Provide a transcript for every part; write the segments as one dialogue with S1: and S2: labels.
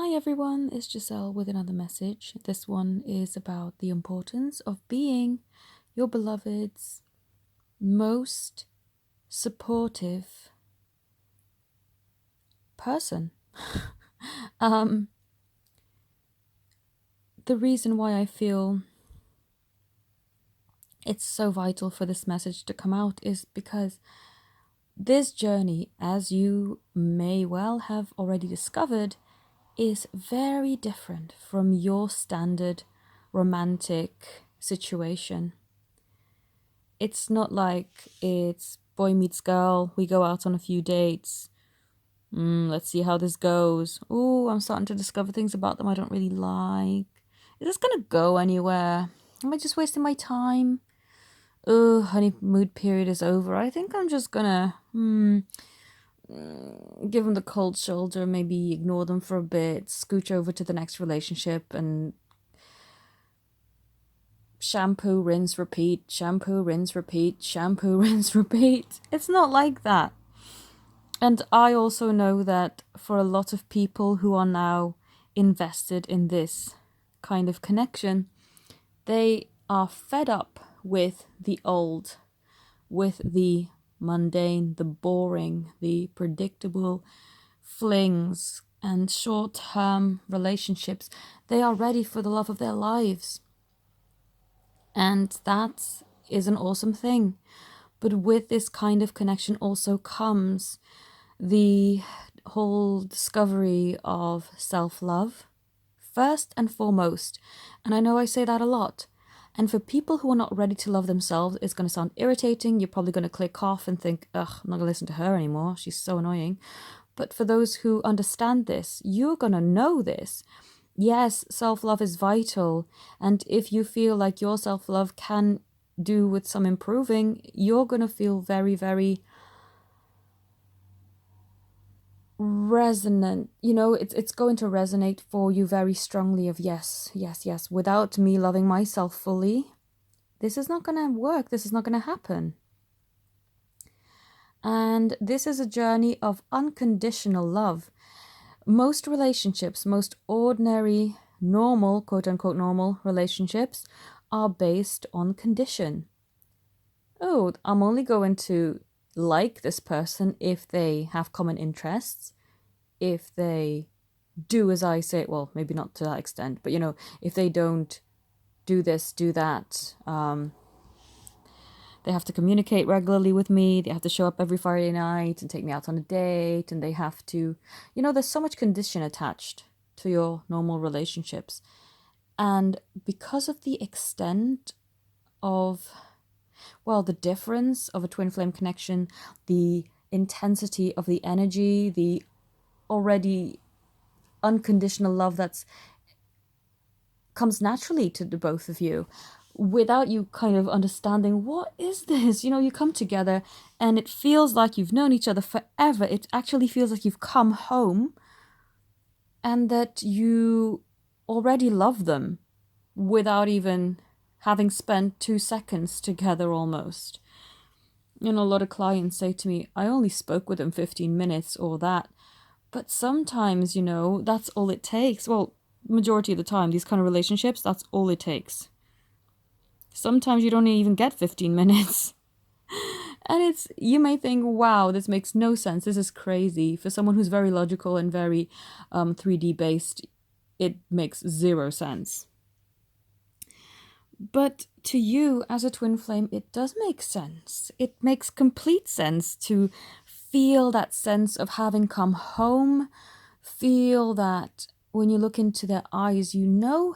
S1: Hi everyone, it's Giselle with another message. This one is about the importance of being your beloved's most supportive person. um, the reason why I feel it's so vital for this message to come out is because this journey, as you may well have already discovered, is very different from your standard romantic situation. It's not like it's boy meets girl, we go out on a few dates. Let's see how this goes. Oh, I'm starting to discover things about them I don't really like. Is this gonna go anywhere? Am I just wasting my time? Oh, honeymoon period is over. I think I'm just gonna give them the cold shoulder, maybe ignore them for a bit, scooch over to the next relationship and shampoo, rinse, repeat, shampoo, rinse, repeat, shampoo, rinse, repeat. It's not like that. And I also know that for a lot of people who are now invested in this kind of connection, they are fed up with the old, with the mundane, the boring, the predictable flings and short term relationships. They are ready for the love of their lives. And that is an awesome thing. But with this kind of connection also comes the whole discovery of self-love, first and foremost. And I know I say that a lot. And for people who are not ready to love themselves, it's going to sound irritating. You're probably going to click off and think, ugh, I'm not going to listen to her anymore. She's so annoying. But for those who understand this, you're going to know this. Yes, self-love is vital. And if you feel like your self-love can do with some improving, you're going to feel very, very resonant. It's going to resonate for you very strongly of yes, yes, yes. Without me loving myself fully, this is not going to work. This is not going to happen. And this is a journey of unconditional love. Most relationships, most ordinary, normal, quote unquote normal relationships are based on condition. Oh, I'm only going to like this person if they have common interests, if they do as I say, well, maybe not to that extent, but if they don't do this, do that, they have to communicate regularly with me, they have to show up every Friday night and take me out on a date, and they have to, there's so much condition attached to your normal relationships. And because of the extent of, well, the difference of a twin flame connection, the intensity of the energy, the already unconditional love that's comes naturally to the both of you without you kind of understanding what is this. You come together and it feels like you've known each other forever. It actually feels like you've come home and that you already love them without even having spent 2 seconds together almost. A lot of clients say to me, I only spoke with them 15 minutes or that. But sometimes, that's all it takes. Well, majority of the time, these kind of relationships, that's all it takes. Sometimes you don't even get 15 minutes. And you may think, wow, this makes no sense. This is crazy. For someone who's very logical and very 3D based, it makes zero sense. But to you as a twin flame, it does make sense. It makes complete sense to feel that sense of having come home, feel that when you look into their eyes, you know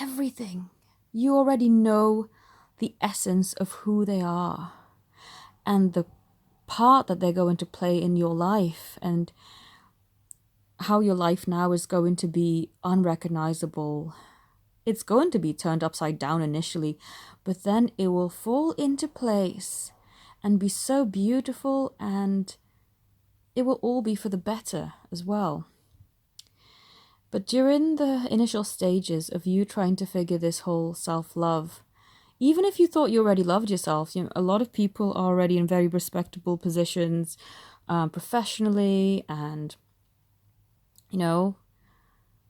S1: everything. You already know the essence of who they are and the part that they're going to play in your life, and how your life now is going to be unrecognizable. It's going to be turned upside down initially, but then it will fall into place and be so beautiful, and it will all be for the better as well. But during the initial stages of you trying to figure this whole self-love, even if you thought you already loved yourself, a lot of people are already in very respectable positions professionally, and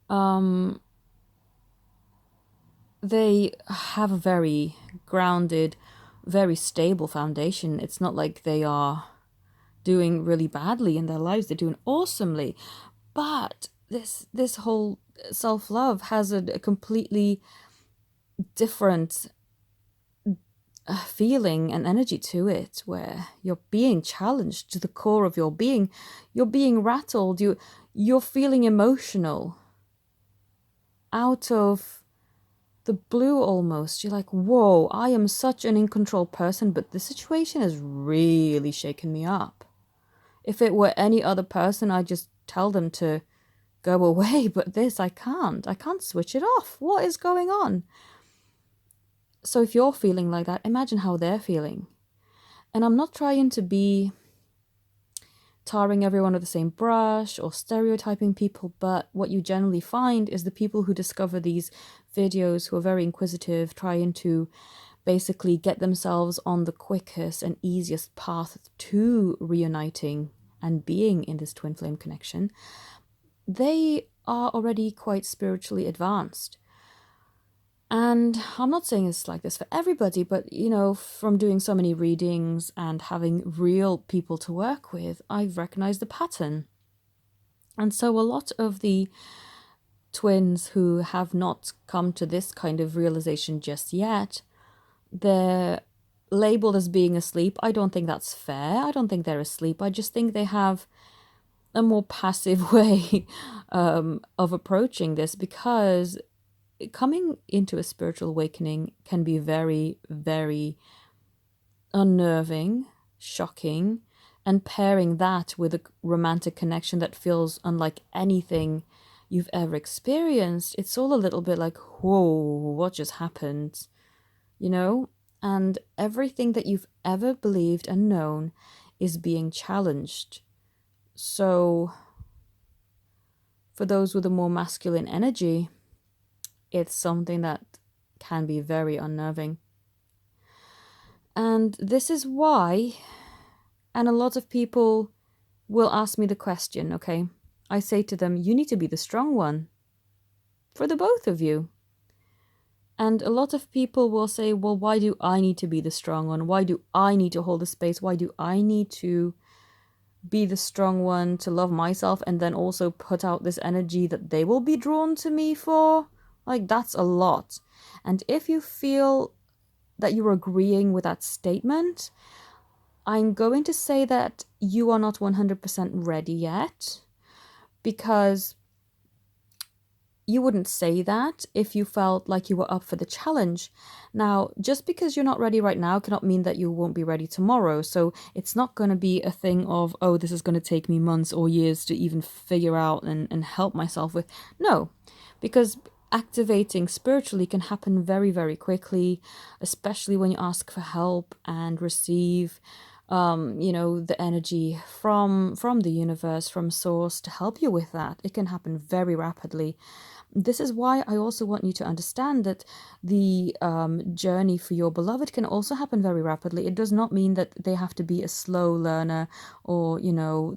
S1: um, they have a very grounded, very stable foundation. It's not like they are doing really badly in their lives. They're doing awesomely. But this whole self-love has a completely different feeling and energy to it, where you're being challenged to the core of your being. You're being rattled. You're feeling emotional out of the blue almost. You're like, whoa, I am such an in control person, but this situation has really shaken me up. If it were any other person, I'd just tell them to go away, but this I can't. I can't switch it off. What is going on? So if you're feeling like that, imagine how they're feeling. And I'm not trying to be tarring everyone with the same brush or stereotyping people, but what you generally find is the people who discover these videos, who are very inquisitive, trying to basically get themselves on the quickest and easiest path to reuniting and being in this twin flame connection, they are already quite spiritually advanced. And I'm not saying it's like this for everybody, but from doing so many readings and having real people to work with, I've recognized the pattern. And so a lot of the twins who have not come to this kind of realization just yet, they're labeled as being asleep. I don't think that's fair. I don't think they're asleep. I just think they have a more passive way of approaching this, because coming into a spiritual awakening can be very, very unnerving, shocking, and pairing that with a romantic connection that feels unlike anything you've ever experienced, it's all a little bit like, whoa, what just happened? And everything that you've ever believed and known is being challenged. So for those with a more masculine energy, it's something that can be very unnerving. And this is why, and a lot of people will ask me the question, okay? I say to them, you need to be the strong one for the both of you. And a lot of people will say, well, why do I need to be the strong one? Why do I need to hold the space? Why do I need to be the strong one to love myself and then also put out this energy that they will be drawn to me for? Like, that's a lot. And if you feel that you're agreeing with that statement, I'm going to say that you are not 100% ready yet, because you wouldn't say that if you felt like you were up for the challenge. Now, just because you're not ready right now cannot mean that you won't be ready tomorrow. So it's not going to be a thing of, oh, this is going to take me months or years to even figure out and help myself with. No, because activating spiritually can happen very, very quickly, especially when you ask for help and receive the energy from the universe, from source, to help you with that. It can happen very rapidly. This is why I also want you to understand that the journey for your beloved can also happen very rapidly. It does not mean that they have to be a slow learner or,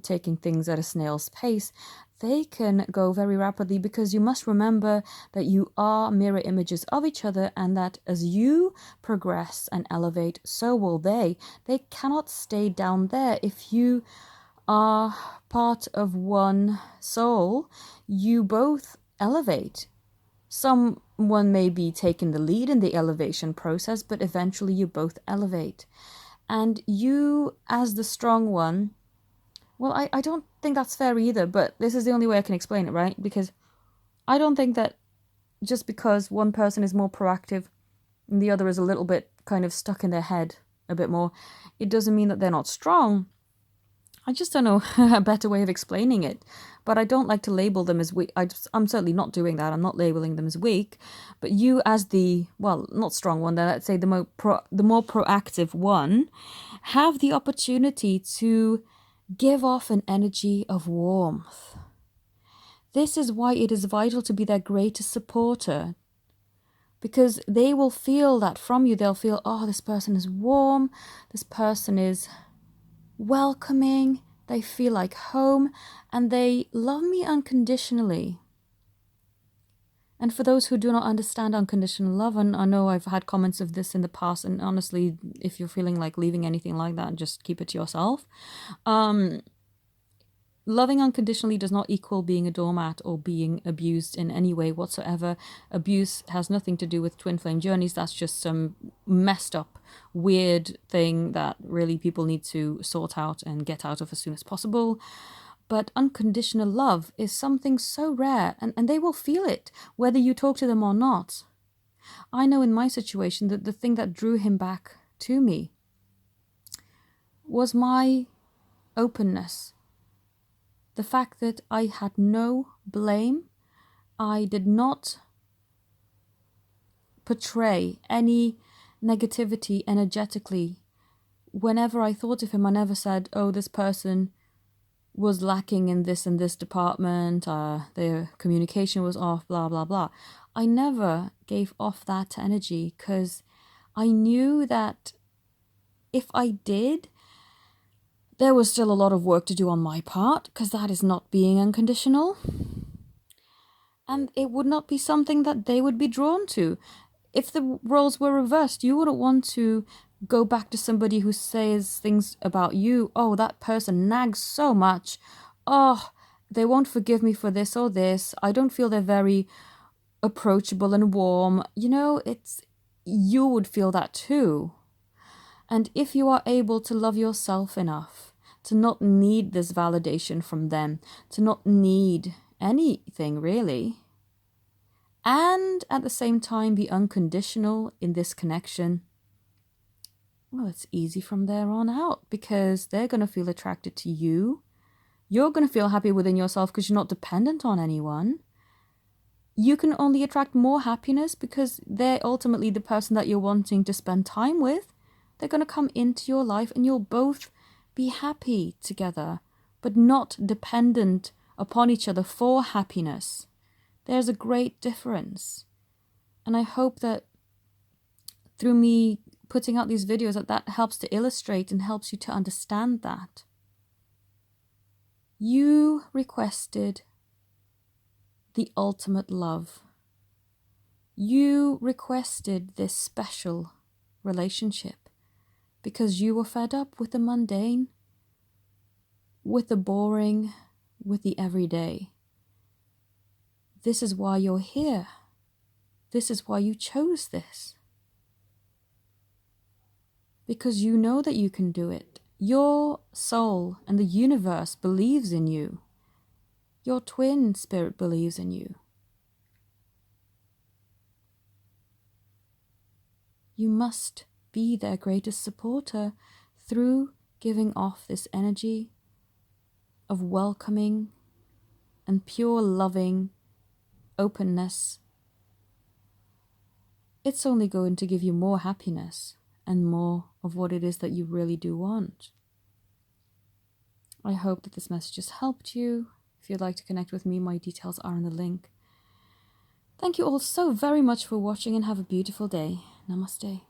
S1: taking things at a snail's pace. They can go very rapidly, because you must remember that you are mirror images of each other, and that as you progress and elevate, so will they. They cannot stay down there. If you are part of one soul, you both elevate. Someone may be taking the lead in the elevation process, but eventually you both elevate. And you, as the strong one, well, I don't think that's fair either, but this is the only way I can explain it, right? Because I don't think that just because one person is more proactive and the other is a little bit kind of stuck in their head a bit more, it doesn't mean that they're not strong. I just don't know a better way of explaining it. But I don't like to label them as weak. I'm certainly not doing that. I'm not labeling them as weak. But you, as the, well, not strong one, let's say the more proactive one, have the opportunity to give off an energy of warmth. This is why it is vital to be their greatest supporter, because they will feel that from you. They'll feel, oh, this person is warm, this person is welcoming, they feel like home, and they love me unconditionally. And for those who do not understand unconditional love, and I know I've had comments of this in the past, and honestly, if you're feeling like leaving anything like that, just keep it to yourself. Loving unconditionally does not equal being a doormat or being abused in any way whatsoever. Abuse has nothing to do with twin flame journeys. That's just some messed up, weird thing that really people need to sort out and get out of as soon as possible. But unconditional love is something so rare, and they will feel it, whether you talk to them or not. I know in my situation that the thing that drew him back to me was my openness. The fact that I had no blame, I did not portray any negativity energetically. Whenever I thought of him, I never said, oh, this person was lacking in this and this department, their communication was off, blah, blah, blah. I never gave off that energy because I knew that if I did, there was still a lot of work to do on my part, because that is not being unconditional. And it would not be something that they would be drawn to. If the roles were reversed, you wouldn't want to go back to somebody who says things about you. Oh, that person nags so much. Oh, they won't forgive me for this or this. I don't feel they're very approachable and warm. You know, you would feel that too. And if you are able to love yourself enough to not need this validation from them, to not need anything really, and at the same time be unconditional in this connection, well, it's easy from there on out, because they're going to feel attracted to you. You're going to feel happy within yourself because you're not dependent on anyone. You can only attract more happiness because they're ultimately the person that you're wanting to spend time with. They're going to come into your life and you'll both be happy together, but not dependent upon each other for happiness. There's a great difference. And I hope that through me putting out these videos, that helps to illustrate and helps you to understand that. You requested the ultimate love. You requested this special relationship because you were fed up with the mundane, with the boring, with the everyday. This is why you're here. This is why you chose this. Because you know that you can do it. Your soul and the universe believes in you. Your twin spirit believes in you. You must be their greatest supporter through giving off this energy of welcoming and pure loving openness. It's only going to give you more happiness and more of what it is that you really do want. I hope that this message has helped you. If you'd like to connect with me, my details are in the link. Thank you all so very much for watching and have a beautiful day. Namaste.